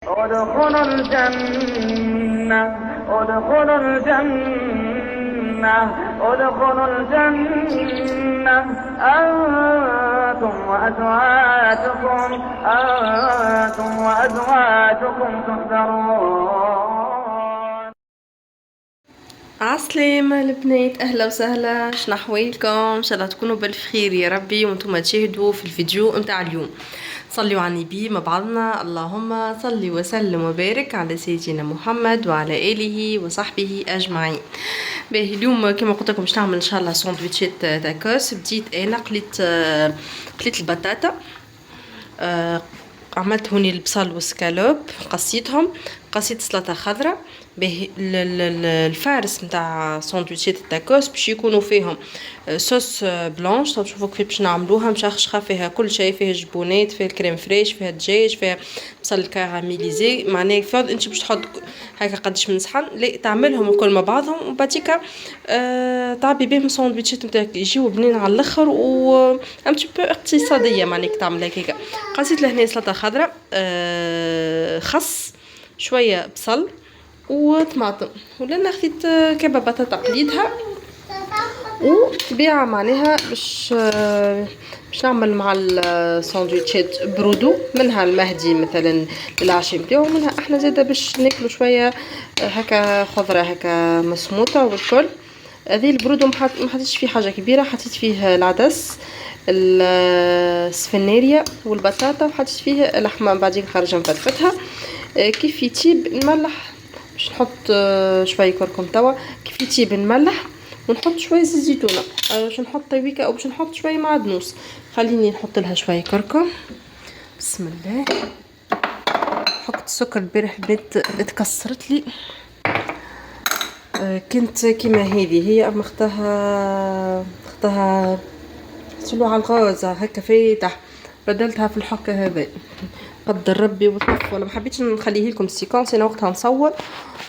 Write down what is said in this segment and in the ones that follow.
ادخلوا الجنة ادخلوا الجنة ادخلوا الجنة أنتم وأزواجكم تحذرون. عسلامة البنات، أهلا وسهلا. شنو أحوالكم؟ إن شاء الله تكونوا بالف خير يا ربي وانتم تشاهدوا في الفيديو متاع اليوم. صلوا على النبي مع بعضنا، اللهم صل وسلم وبارك على سيدنا محمد وعلى آله وصحبه أجمعين. باهي اليوم كما قلت لكم باش نعمل إن شاء الله سندويتشات تاكوس. بديت أنا قليت البطاطا، عملت هوني البصل والسكالوب، قصيت سلطه خضراء. به الفارس نتاع ساندويتشات التاكوس باش يكونوا فيهم صوص بلانش. تشوفوا كيف باش نعملوها مشخشخه، فيها كل شيء، فيها جبونات، فيها الكريم فريش، فيها الدجاج، فيها بصل كاراميليزي. معناه فرض انت باش تحط هكا قداش من صحن، لا تعملهم الكل مع بعضهم وبعديكا تعبي بهم ساندويتشات نتاعك يجيو بنين على الاخر و ام تي بو اقتصاديه. معناك تعمل هكاك. قصيت لهنا سلطه خضراء، خس، شويه بصل وطماطم، ولنا خديت كبه بطاطا قليتها وطبيعه معناها باش نعمل مع الساندويتشات برودو، منها المهدي مثلا للعشاء نتاعو، منها احنا زاده باش ناكلوا شويه هكا خضره هكا مسموطه والكل. هذه البرودو ما حطيتش فيه حاجه كبيره، حطيت فيه العدس، السفناريا والبطاطا، وحطيت فيه لحمه بعدين خارجه مفتفتها. كيف يطيب نملح، باش نحط شويه كركم توا. كيف يطيب نملح ونحط شويه زيت زيتونه. باش نحط تويكه او باش نحط شويه معدنوس. خليني نحط لها شويه كركم. بسم الله. حطيت السكر البارح البنت اتكسرت لي، كنت كيما هي اما اختها سلو على الغاز هكا فاتح، بدلتها في الحكه هذا. قدر ربي وطف. ولا ما حبيتش نخليه لكم السيكونس، انا وقتها نصور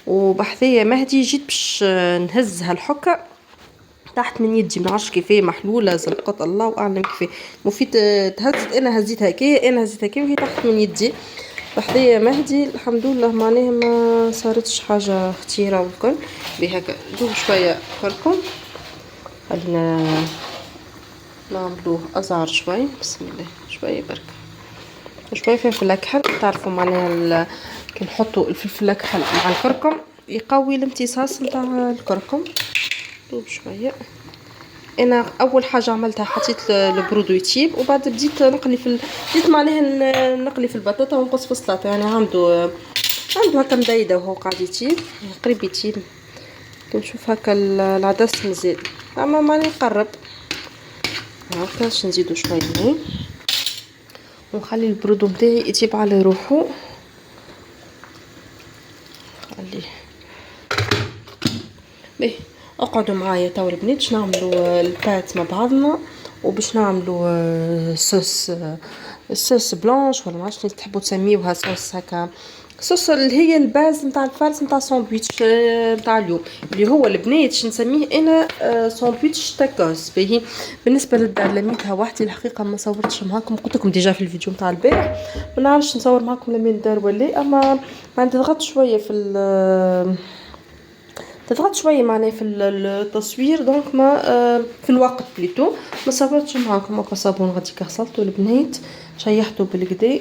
وبحثيه مهدي جيت باش نهز هالحكه تحت من يدي، ما نعرفش كيفاه محلوله زلقت الله اعلم كيفاه. مفيد تهزت، انا هزيتها كي وهي تحت من يدي. بحذية مهدي الحمد لله معناها ما صارتش حاجه خطيره والكل. بهكا دوب شويه كركم، خلينا نعملوه أزعر شوي. بسم الله. شويه برك، شويه فلفل اكحل. تعرفوا معناها كي نحطوا الفلفل الاكحل مع الكركم يقوي الامتصاص نتاع الكركم. دوب شويه. انا اول حاجه عملتها حطيت البرودو يطيب، وبعد بديت نقلي بديت معناها نقلي في البطاطا ونقص في السلطه. يعني عنده هكا مديده وهو قاعد يطيب، قريب يطيب. كنشوف هكا العدس مزال اما معناها يقرب هكا. باش نزيدو شويه ماء ونخلي البرودو بتاعي يطيب على روحه. خليه باهي. اقعدوا معايا توا البنات باش نعملوا البات مع بعضنا، وباش نعملوا صوص بلانش ولا معرفش تحبوا تسميوها صوص هكا. صوص اللي هي الباز نتاع الفارس نتاع ساندويتش نتاع اليوم، اللي هو البنات شو نسميه انا ساندويتش تاكوس. باهي. بالنسبه للدار لميتها وحدي الحقيقه، ما صورتش معاكم، قلت لكم ديجا في الفيديو نتاع البارح. ما نعرفش نصور معاكم لمين الدار ولا اما ما تضغط شويه تضغط شويه معناها في التصوير، دونك ما في الوقت بليتو ما صورتش معاكم. هكا صابون غاديك غسلته البنات، شيحته بالكدا.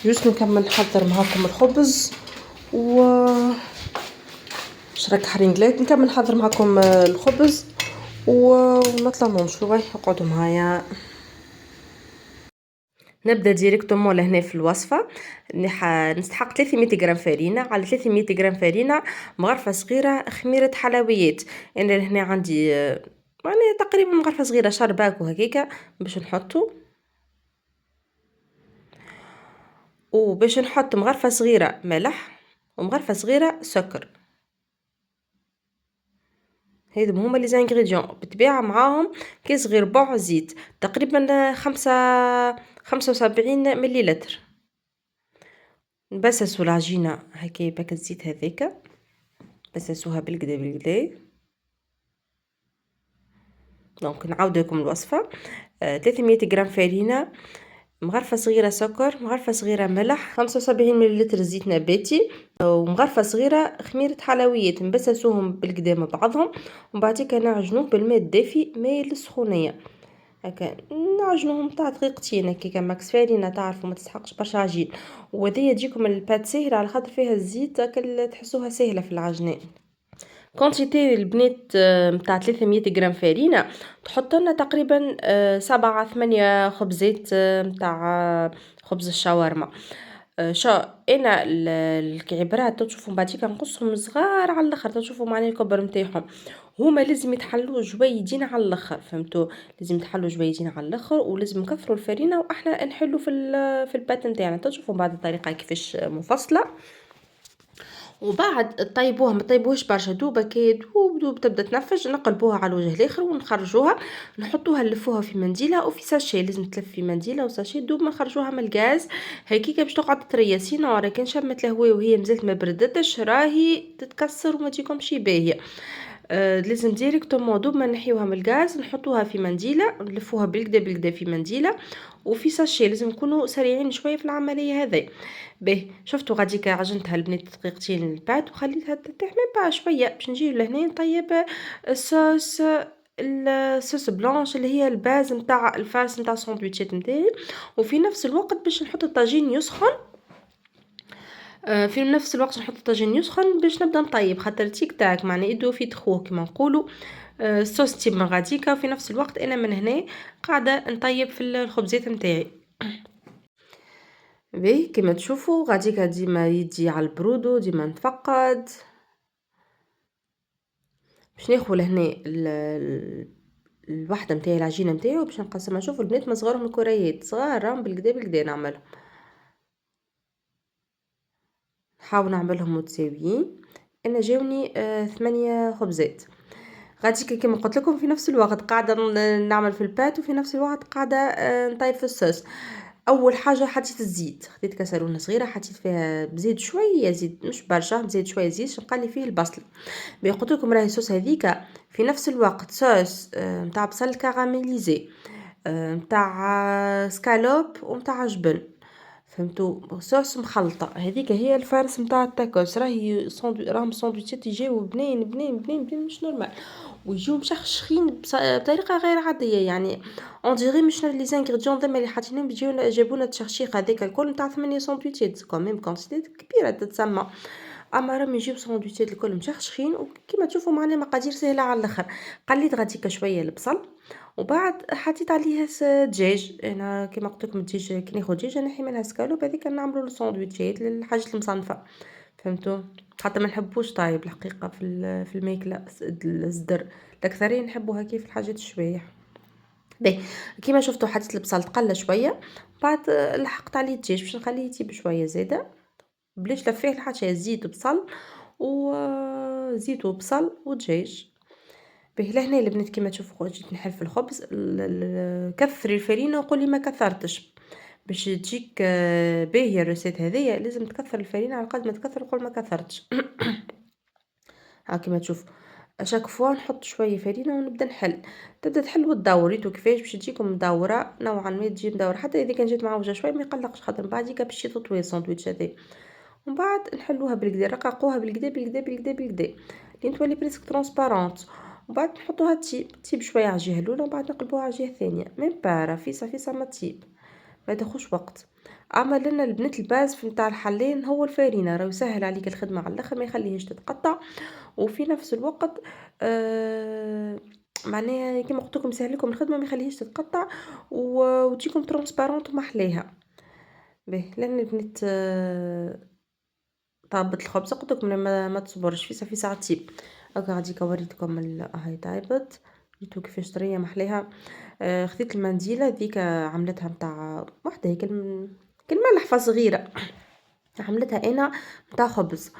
جوست نكمل نحضر معاكم الخبز و شراك حرينجلات. نكمل نحضر معاكم الخبز ونطلع نمشوا. اقعدوا معايا. نبدا ديريكتومون لهنا في الوصفه. نستحق 300 غرام فرينه. على 300 غرام فرينه مغرفه صغيره خميره حلويات. انا لهنا عندي يعني تقريبا مغرفه صغيره شرباك وهكاكا باش نحطو. وباش نحط مغرفه صغيره ملح ومغرفه صغيره سكر. هذو هما لي زانغريديون. بالطبيعه معاهم كيس غير ربع زيت، تقريبا 75 مليلتر. نبسسوا العجينه هكا باك الزيت هذاك، بسسوها بالكدا. دونك نعاود لكم الوصفه. 300 غرام فرينه، مغرفة صغيرة سكر، مغرفة صغيرة ملح، 75 مليلتر زيت نباتي، ومغرفة صغيرة خميرة حلويات نبسسوهم بالقدا مع بعضهم، ومن بعديك نعجنوه بالماء الدافي ماء للسخونية هكا، نعجنوهم تاع دقيقتين هكاكا ماكس فارينة تعرفوا ما تستحقش برشا عجين، وهذيا تجيكم البات ساهلة على خاطر فيها الزيت هكا تحسوها ساهلة في العجنان. كونتيتي البنات متاع 300 جرام فرينة تحط لنا تقريبا 7 8 خبزات متاع خبز الشاورما. شو انا الكعبرات تشوفوا بعديك نقصهم صغار على الاخر تشوفوا معناها الكبر نتاعهم، هما لازم يتحلوا جويدين على الاخر فهمتوا، لازم يتحلوا جويدين على الاخر ولازم نكثروا الفرينه واحنا نحلوا في البات نتاعنا تشوفوا بعد الطريقه كيفاش مفصله. وبعد طيبوها ما طيبوهاش برشا دوبا كي دوب تبدا تنفج نقلبوها على الوجه الاخر ونخرجوها نحطوها نلفوها في منديله وفي ساشي لازم تلف في منديله وساشي دوب ما نخرجوها من الغاز هكيكا باش تقعد طريه سينو راه كان شمت الهواء وهي مازالت ما بردتش راهي تتكسر وما تجيكمش باهيه. لازم ديريكتومون دوب ما نحيوها من الغاز نحطوها في منديله نلفوها بالكدا في منديله وفي ساشي لازم نكونوا سريعين شويه في العمليه هذه. باهي شفتوا غاديكا عجنتها البنات دقيقتين البات وخليتها ترتاح بقى شويه باش نجي لهنا نطيب الصوص الصوص بلانش اللي هي الباز نتاع الفارس نتاع الساندويتشات نتاعي، وفي نفس الوقت باش نحط الطاجين يسخن. في نفس الوقت نحط الطاجين يسخن باش نبدا نطيب خاطر تيك تاك معناه يدو في تخوه كيما نقولوا. الصوص تيب من غاديكا وفي نفس الوقت انا من هنا قاعده نطيب في الخبزات نتاعي. باهي كيما تشوفوا غاديكا ديما يدي على البرودو ديما نتفقد باش ناخذ لهنا الوحده نتاعي العجينه نتاعي وباش نقسمها. شوفوا البنات ما صغارهم الكريات صغار راهم بالكدا نعملهم، نحاول نعملهم متساويين. انا جاوني 8 خبزات غاديكا كيما قلت لكم في نفس الوقت قاعده نعمل في البات وفي نفس الوقت قاعده نطيب في الصوص. اول حاجه حطيت الزيت خديت كاسرونه صغيره حطيت فيها بزيت شويه زيت مش برشا زيت شويه زيت باش نقلي فيه البصل. قلت لكم راهي الصوص هذيك في نفس الوقت صوص نتاع بصل كراميليزي نتاع سكالوب ونتاع جبن فهمتوا صوص مخلطه هذيك هي الفارس نتاع التاكوس راهي راهم ساندويتشات يجيو بنين مش نورمال ويجيو مشخشخين بطريقه غير عاديه يعني اون ديغي مش لي زانغريديون ذما اللي حاطينهم بيجيو جابونا التشخشيخ هذاك الكل نتاع 8 ساندويتشات كوميم كونتيتي كبيره تتسمى، اما راهم يجيو ساندويتشات الكل مشخشخين وكيما تشوفوا معنا مقادير سهله على الاخر. قليت غاديكا شويه البصل وبعد حطيت عليه دجاج انا كيما قلت لكم الدجاج كي ناخذ دجاج نحي منها سكالوب هذيك نعملوا الساندويتشات للحاجات المصنفه فهمتوا حتى ما نحبوش طايب الحقيقه في الماكله الصدر الاكثرين نحبوها كيف الحاجات الشويح. باهي كيما شفتوا حطيت البصل تقلى شويه بعد لحقت عليه الدجاج باش نخليه يطيب شويه زاده بلاش لفيه لحتى زيت بصل وزيت وبصل ودجاج. باهي لهنا البنات كيما تشوفوا جيت نحل في الخبز كثري الفرينه وقولي ما كثرتش باش تجيك باهيه الريسيت هذيا لازم تكثر الفرينه على قد ما تكثر وقول ما كثرتش. ها كيما تشوف اشاك فوا نحط شويه فرينه ونبدا نحل تبدا تحل وتدور ريتو كيفاش باش تجيكم مدوره نوعا ما تجي مدوره حتى اذا كان جات معوجه شويه ما يقلقش خاطر من بعد باش تطوي الساندويتش هذا ومن بعد نحلوها بالكدا رققوها بالكدا لين تولي بريسك ترونسبارونت ومن بعد نحطوها تطيب شويه على الجهه الاولى ومن بعد نقلبوها على الجهه الثانيه ميم بارا فيسا ما تطيب ما تاخذش وقت. اما لنا البنات الباز في نتاع الحلين هو الفارينه راه يسهل عليك الخدمه على الاخر ما يخليهاش تتقطع وفي نفس الوقت معناها كيما قلت لكم يسهل لكم الخدمه ما يخليهاش تتقطع وتجيكم ترونسبارونت ومحليها. باهي لان البنات طابت الخبزه قلت لكم ما تصبرش في ساعه تطيب هكا غاديكا وريتكم هاي طايبت ريتو كيفاش طريه محليها. خديت المنديله ذيك عملتها نتاع وحده هيك كالملحفه صغيره عملتها انا نتاع خبز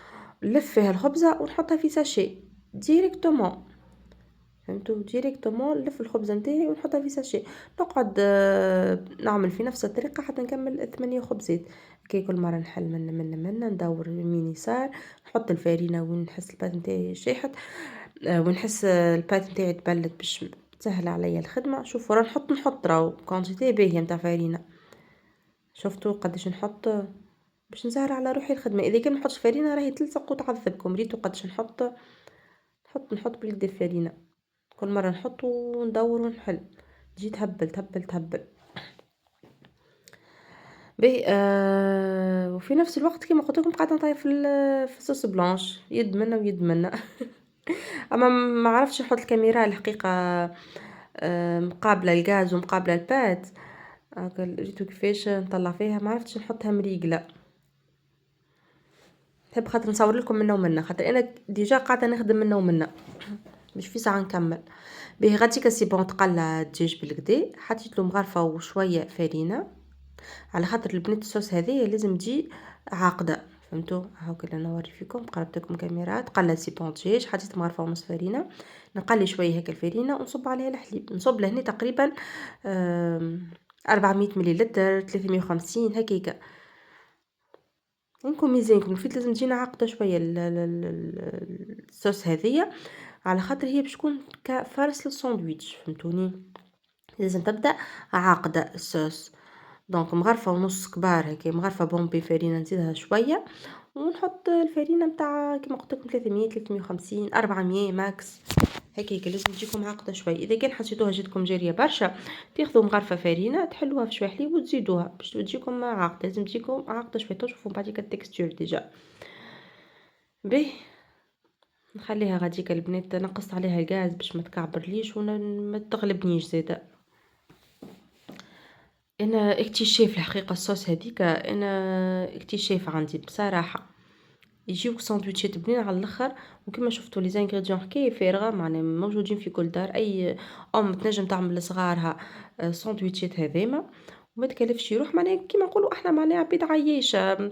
نلف فيها الخبزه ونحطها في ساشي ديريكتومون فهمتوا ديريكتومون نلف الخبزه نتاعي ونحطها في ساشي نقعد نعمل في نفس الطريقه حتى نكمل 8 خبزات كي كل مره نحل من ندور يمين يسار نحط الفارينه وين نحس البات نتاعي شاحت ونحس البات نتاعي تبلد باش تسهل عليا الخدمه. شوفوا راه نحط راهو كونتيتي باهيه نتاع فارينه شفتوا قداش نحط باش نسهل على روحي الخدمة. إذا كان منحطش فرينة راهي تلصق وتعذبكم. ريتو قداش نحط بالقدا فرينة، كل مرة نحط وندور ونحل، تجي تهبل تهبل تهبل. باهي وفي نفس الوقت كيما قلت لكم قاعدة نطيب في الصوص بلانش، يد منا ويد منا. اما ما عرفتش نحط الكاميرا الحقيقة مقابلة الغاز ومقابلة البات، هاكا جيتو كيفاش نطلع فيها ما عرفتش نحطها مريقلة. نحب خاطر نصور لكم منه ومنه، خاطر انا ديجا قاعده نخدم منه ومنه مش في ساعه نكمل. باهي غادي كسي بون تقلى الدجاج بالكدا، حطيت له مغرفه وشويه فرينه، على خاطر البنات الصوص هذه لازم تجي عاقده، فهمتوا؟ هاكا انا نوري فيكم قربت لكم كاميرات. قلى سي بون دجاج، حطيت مغرفه ونص فرينه، نقلي شويه هكا الفرينه ونصب عليها الحليب. نصب لهنا تقريبا 400 مليلتر 350 هكاكا، انكم ميزانكم. الفيت لازم تجينا عاقده شويه الصوص هذيا، على خاطر هي باش تكون كفارس للساندويتش، فهمتوني؟ لازم تبدا عاقده الصوص. دونك مغرفه ونص كبار هكا، مغرفه بومبي فرينه نزيدها شويه، ونحط الفرينه نتاع كيما قلت لكم 300 350 400 ماكس هكاك. لازم تجيكم عاقده شوي. اذا كان حسيتوها جاتكم جاريه برشا، تاخذوا مغرفه فرينه تحلوها في شويه حليب وتزيدوها باش تجيكم عاقده. لازم تجيكم عاقده شويه، تشوفوا بعديك التكستور ديجا. به نخليها غاديك البنات، نقصت عليها الغاز باش ما تكعبرليش وما تغلبنيش زاده. انا اكتشاف الحقيقه الصوص هذيك، انا اكتشاف عندي بصراحه. يجيوك ساندويتشات بنين على الاخر، وكما شفتوا لي زانغريديون حكايه فارغه، معناها موجودين في كل دار. اي ام تنجم تعمل لصغارها ساندويتشات هذيما وما تكلفش يروح. معناها كيما نقولوا احنا معناها عبيد عياشه،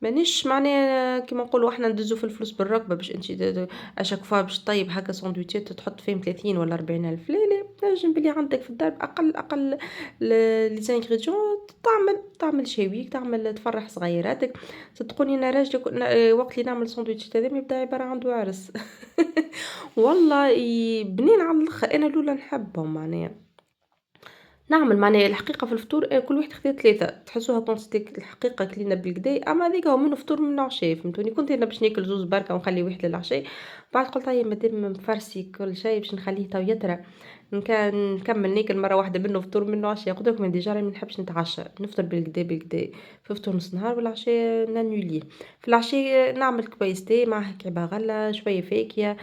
مانيش معناها كيما نقولوا احنا ندزو في الفلوس بالركبه باش انت اشاك فوا باش طيب هكا ساندويتشات تحط فيهم 30 ولا 40 الف. لا لا، نجم بلي عندك في الدار اقل لي زانغريديون تعمل شاويك، تعمل تفرح صغيراتك. صدقوني انا راجلي وقت اللي نعمل ساندويتشات هذا يبدا عباره عنده عرس. والله بنين على الاخر. انا الاولى نحبهم معناها نعمل معناها الحقيقة في الفطور كل واحد خذا 3 تحسوها كونستيك الحقيقة كلينا بالكدا. أما هذيك هو منو فطور منو عشاء، فهمتوني؟ كنت أنا باش ناكل زوز بركة ونخلي واحد للعشاء، بعد قلت هيا مادام مفرسي كل شيء باش نخليه تو يطرى نكمل ناكل مرة واحدة منو فطور منو عشاء. قلت لكم ديجا راني منحبش نتعشى، نفطر بالكدا في فطور نص نهار، والعشاء نانوليه. في العشاء نعمل كويستي مع كعبة غلة شوية فاكهة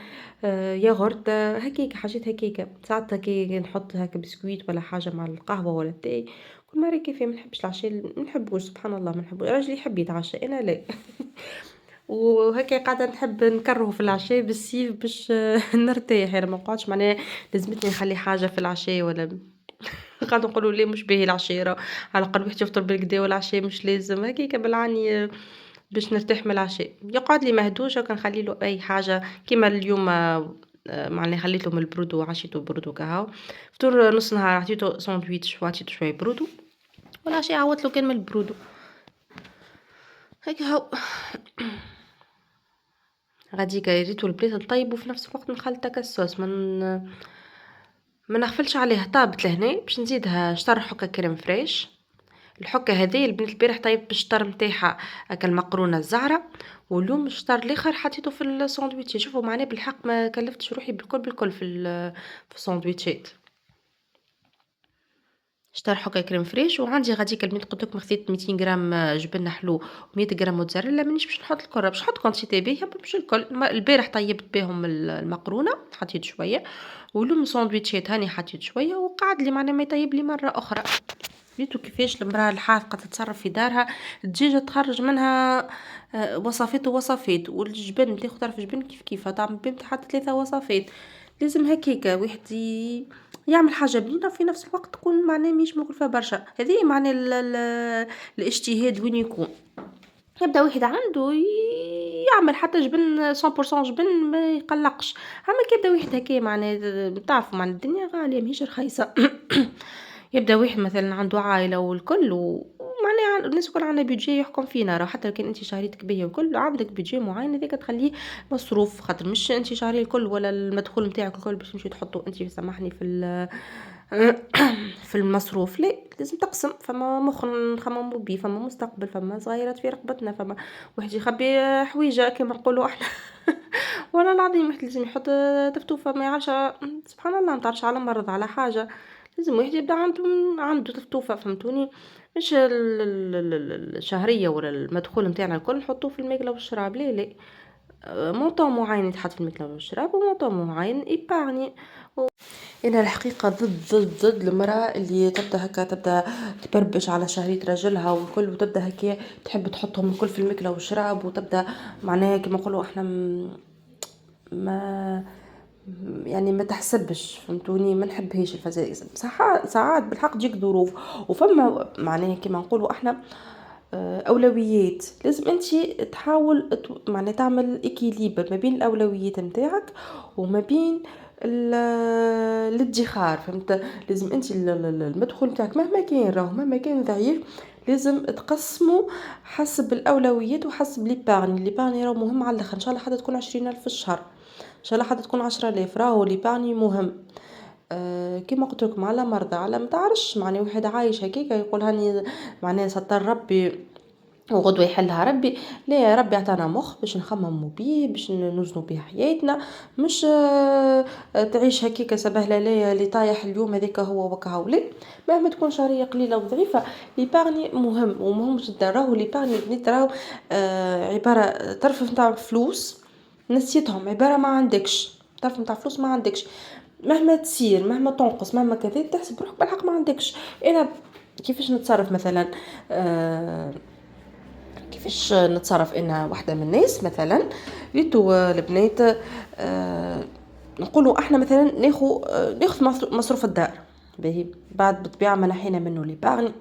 ياغورت هكاك حاجات هكاك. ساعات هكا نحط هكا بسكويت ولا حاجه مع القهوه ولا التاي. كل مره كيفي ما نحبش العشاء، ما نحبوش سبحان الله، ما نحبوش. راجلي يحب يتعشى انا لا. وهكا قاعده نحب نكرهه في العشاء بالسيف باش نرتاح. انا ما نقعدش معناها لازمتني نخلي حاجه في العشاء ولا قاعد نقولوا ليه مش باهي العشاء، على الاقل واحد يفطر بالكدا والعشاء مش لازم هكاك بالعني باش نرتاح من العشاء. يقعد لي مهدوش هكا نخلي له اي حاجه كيما اليوم معناها خليت له من البرودو وعشيته برودو كهو. فطور نص نهار عطيته ساندويتش وعطيته شويه برودو، والعشاء عوضت له كان من البرودو هكا هو. غادي ريتو البلاد نطيب وفي نفس الوقت نخلط هكا الصوص ما نغفلش عليها. طابت لهنا باش نزيدها شطر حكه كريم فريش. الحكه هذه البنت البارح طيب بالشطر نتاعها هكا المقرونه الزعره، واليوم الشطر الاخر حطيته في الساندويتش. شوفوا معناه بالحق ما كلفتش روحي بالكل في الساندويتشات. شطر حكه كريم فريش. وعندي غاديك البنت قلت لكم خذيت 200 غرام جبنه حلو و100 غرام موتزاريلا. مانيش باش نحط الكل، باش نحط كونتيتي باهيه مش الكل. البارح طيبت بهم المقرونه حطيت شويه، واليوم ساندويتشات هاني حطيت شويه، وقعد لي معناه ما يطيب لي مره اخرى. ريتو كيفاش المراه الحاذقه تتصرف في دارها. الدجاجه تخرج منها وصفات ووصفات، والجبن تاخذ طرف جبن كيف طعم بنت حتى 3 وصفات. لازم هكاكا واحد يعمل حاجه بنينه وفي نفس الوقت تكون معناه مش مكلفه برشا. هذه معناه الاجتهاد وين يكون. يبدا واحد عنده يعمل حتى جبن 100% جبن ما يقلقش. اما كيبدا واحد هكا معناه تعرفوا معناه الدنيا غاليه ماهيش رخيصه. يبدا واحد مثلا عنده عائله والكل ومعناها الناس الكل عندنا بيدجي يحكم فينا. راه حتى لو كان انت شهريتك باهيه والكل عندك بيدجي معين هذاك تخليه مصروف، خاطر مش انت شهري الكل ولا المدخول نتاعك الكل باش تمشي تحطه انت سامحني في المصروف لا، لازم تقسم، فما مخ نخممو بيه، فما مستقبل، فما صغيرات في رقبتنا، فما واحد يخبي حويجه كيما نقولوا احنا. والله العظيم واحد لازم يحط تفتوفه ما يعرفش، سبحان الله ما تعرفش على مرض على حاجه، لازم واحد يبدا عنده تفتوفه، فهمتوني؟ مش الشهريه ولا المدخول نتاعنا الكل نحطوه في الماكله والشراب، لا لا، مونطون معين يتحط في الماكله والشراب، ومونطون معين ايبارني. انا الحقيقه ضد المراه اللي تبدا هكا، تبدا تبربش على شهريه راجلها والكل، وتبدا هكا تحب تحطهم الكل في الماكله والشراب، وتبدا معناها كما نقولوا احنا ما يعني ما تحسبش، فهمتوني؟ ما نحبهاش الفزائز، ساعات بالحق تجيك ظروف، وفما معناها كما نقولوا احنا اولويات، لازم انت تحاول معناها تعمل اكيليبر ما بين الاولويات نتاعك وما بين الادخار، فهمت؟ لازم انت المدخول نتاعك مهما كان راهو مهما كان ضعيف، لازم تقسمه حسب الاولويات وحسب ليبارني راهو مهم على الاخر. ان شاء الله حتى تكون 20,000 في الشهر، ان شاء الله حتى تكون 10,000، راهو ليبارني مهم. كما قلت لكم على مرضى، على ما تعرفش معني واحد عايش هكاك يقول هاني معناها ستر ربي وغدوة يحلها ربي، لا يا ربي عطانا مخ باش نخمموا بيه، باش نوزنوا بيه حياتنا، مش تعيش هكاك سبهلة لا اللي طايح اليوم هذاك هو وكهو، لا، مهما تكون شهرية قليلة وضعيفة ليبارني مهم ومهم جدا. راهو ليبارني بنيت راهو عبارة طرف نتاع فلوس نسيتهم، عبارة ما عندكش طرف نتاع فلوس، ما عندكش مهما تسير مهما تنقص مهما كذا تحسب روحك بالحق ما عندكش. انا كيفاش نتصرف مثلا، كيفاش نتصرف؟ انا واحده من الناس مثلا ريتو البنات نقولوا احنا مثلا ناخذ مصروف الدار باهي، بعد بالطبيعه ما نحينا منه ليبارني،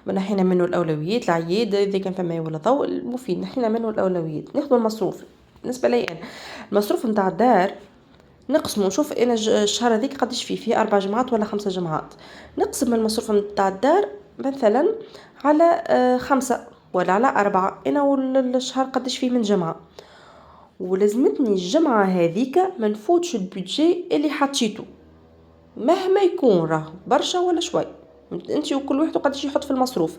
ما نحينا منه الاولويات، العياد اذا كان فما ولا ضوء المفيد نحينا منه الاولويات، ناخذ المصروف. بالنسبه لي انا المصروف نتاع الدار نقسمه، نشوف انا الشهر هذيك قداش فيه 4 جمعات ولا 5 جمعات، نقسم المصروف نتاع الدار مثلا على 5 ولا على 4، انا والشهر قداش فيه من جمعة، ولازمتني الجمعة هذيك ما نفوتش البودجي اللي حطيته مهما يكون راه برشا ولا شوي. انت وكل واحد قداش يحط في المصروف،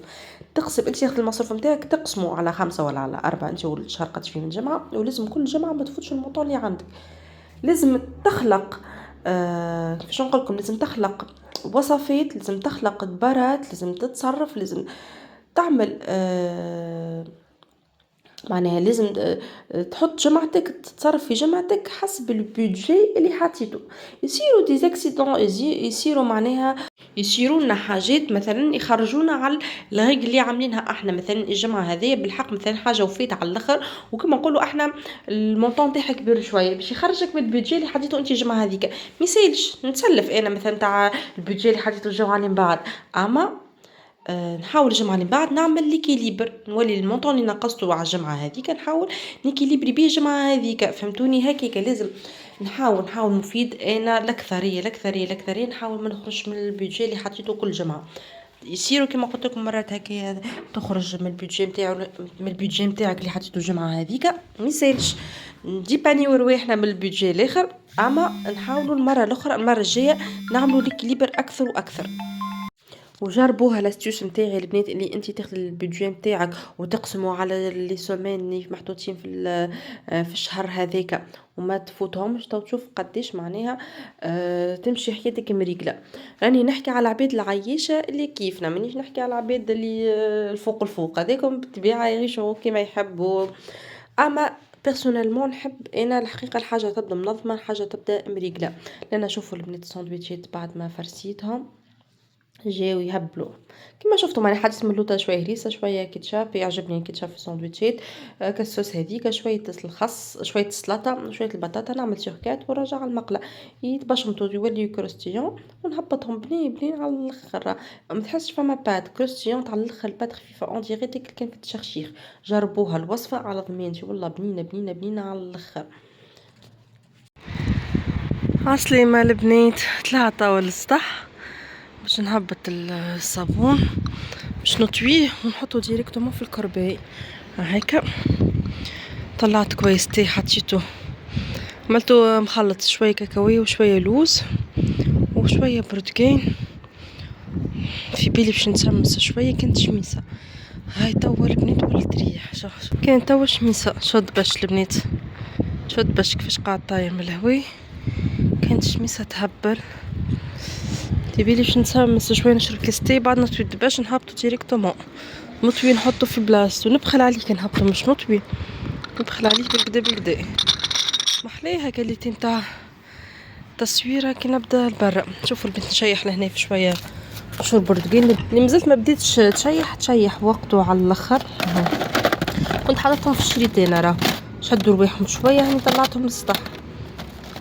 تقسم انت تاخذ المصروف نتاعك تقسمه على 5 ولا على 4، انت والشهر قداش فيه من جمعة، ولازم كل جمعة ما تفوتش المونطون اللي عندك. لازم تخلق كيفاش نقول لكم، لازم تخلق وصفات، لازم تخلق دبارات، لازم تتصرف، لازم تعمل معناها لازم تحط جمعتك، تتصرف في جمعتك حسب البودجي اللي حطيته. يصيروا دي زاكسيدون، يصيروا معناها يصيروا لنا حاجات مثلا يخرجونا على الريغل اللي عاملينها احنا، مثلا الجمعه هذه بالحق مثلا حاجه وفيت على الاخر، وكما نقولوا احنا المونطون تاعها كبير شويه باش يخرجك من البودجي اللي حطيته انت الجمعه هذيك، ما يسالش نتسلف انا مثلا تاع البودجي اللي حطيته الجمعه اللي من بعد، اما نحاول الجمعه اللي بعد نعمل ليكيليبر، نولي المونطون اللي نقصته على الجمعه هذيك نحاول نيكيليبري بيه الجمعه هذيك، فهمتوني؟ هكاك لازم نحاول مفيد. انا الاكثريه نحاول ما نخرجش من البودجي اللي حطيته كل جمعه. يصيروا كما قلت لكم مرات هكا تخرج من البودجي نتاعو، من البودجي نتاعك اللي حطيته الجمعه هذيك، ما يسالش نجيباني ورواحنا من البودجي الاخر، اما نحاولوا المره الاخرى المره الجايه نعملوا ليكيليبر اكثر واكثر. وجربوها لاستيوش نتاعي البنات، اللي انت تاخذ البودجي نتاعك وتقسموا على لي سومين اللي محطوطين في الشهر هذاك وما تفوتهمش، تو تشوف قداش معناها تمشي حياتك مريقله. راني نحكي على العباد العيشه اللي كيفنا، مانيش نحكي على العباد اللي الفوق هذاكم بالطبيعه يعيشوا كما يحبوا، اما بيرسونيلمون نحب انا الحقيقه الحاجه تبدا منظمه، الحاجه تبدا مريقله. لان اشوفوا البنات الساندويتشات بعد ما فرسيتهم جاو يهبلوا كما شفتوا، ماني حدث من اللوطه شويه هريسه شويه كيتشاب، يعجبني الكيتشاب في الساندويتشات، كالصوص هذيك شويه الخس شويه السلطه شويه البطاطا، نعمل شركات ونرجع على المقله يتبشمطوا يوليو كروستيون، ونهبطهم بنين على الاخر، ما تحسش فما بات كروستيون على الاخر، البات خفيفه اون ديريتي كان في التشخشيخ. جربوها الوصفه على ضمانتي والله بنينه على الاخر. عسلامة البنات، طلعت توا للسطح باش نهبط الصابون باش نطويه ونحطه ديريكتومون في الكرباي هكا. طلعت كويس تي حطيته، عملته مخلط شويه كاكاوي وشويه لوز وشويه برتقان. في بالي باش نتشمس شويه كانت شميسه. هاي توا البنات ولات ريح. كان توا شميسه. شد باش البنات، شد باش كيفاش قاعد طاير من الهواء. كانت شميسه تهبل. تبيلي باش نتشمس شويه نشرب كاستي بعد نطوي باش نهبطو ديريكتومون. مطوي نحطو في بلاصتو. نبخل عليه كي نهبطو مش مطوي، نبخل عليه بالكدا بالكدا. محليها كاليتي نتاع تصويره كي نبدا لبرا. شوفوا البنت نشيح لهنا في شويه شرب برتقال اللي مازلت ما بديتش تشيح وقته على الاخر. كنت حاططهم في الشريطين راه شدوا رواحهم شويه هاني طلعتهم للسطح.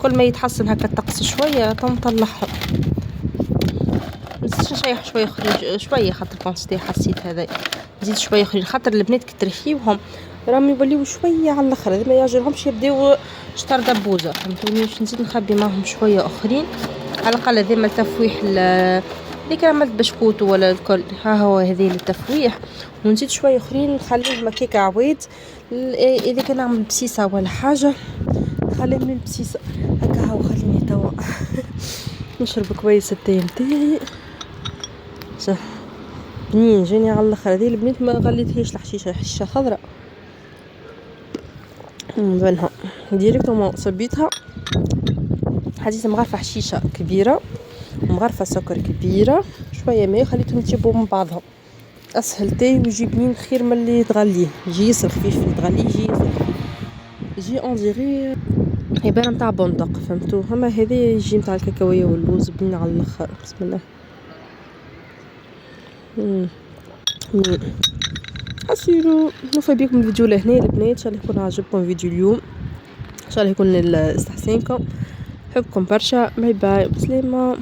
كل ما يتحسن هكا الطقس شويه نطلعهم. نزيد نشيح شويه اخرين شويه خاطر كونستي حسيت هذا. نزيد شويه اخرين خاطر البنات كي ترخيوهم راهم يوليو شويه على الاخر. هذا ما يعجبهمش يبداو شطر دبوزه فهمتوني. باش نزيد نخبي معهم شويه اخرين على الاقل. هذا مال تفويح اللي كان عملت بسكوت ولا الكل. ها هو هذه للتفويح. ونزيد شويه اخرين نخليهم هكاك عويد. اذا كان نعمل بسيسه ولا حاجه نخليهم من البسيسه هكا. هاو خليني توا نشرب كويس التاي نتاعي. بنين جاني على الاخر. هذه البنات ما غليتهاش الحشيشه، حشيشه خضراء بنها ديريكتومون صبيتها. حديث مغرفه حشيشه كبيره ومغرفه سكر كبيره شويه ماء خليتهم يتشبوا من بعضهم. اسهل تاي ويجي بنين خير من اللي تغليه. يجي ياسر خفيف اللي تغليه يجي ياسر خفيف. يجي اون ديغي عباره نتاع بندق فهمتوا. اما هذا يجي نتاع الكاكاويه واللوز بنين على الاخر. بسم الله. حسيرو نوفي بيكم الفيديو لهنا البنات. ان شاء الله يكون عجبكم فيديو اليوم. ان شاء الله يكون استحسنكم. نحبكم برشا. باي باي بسلامه.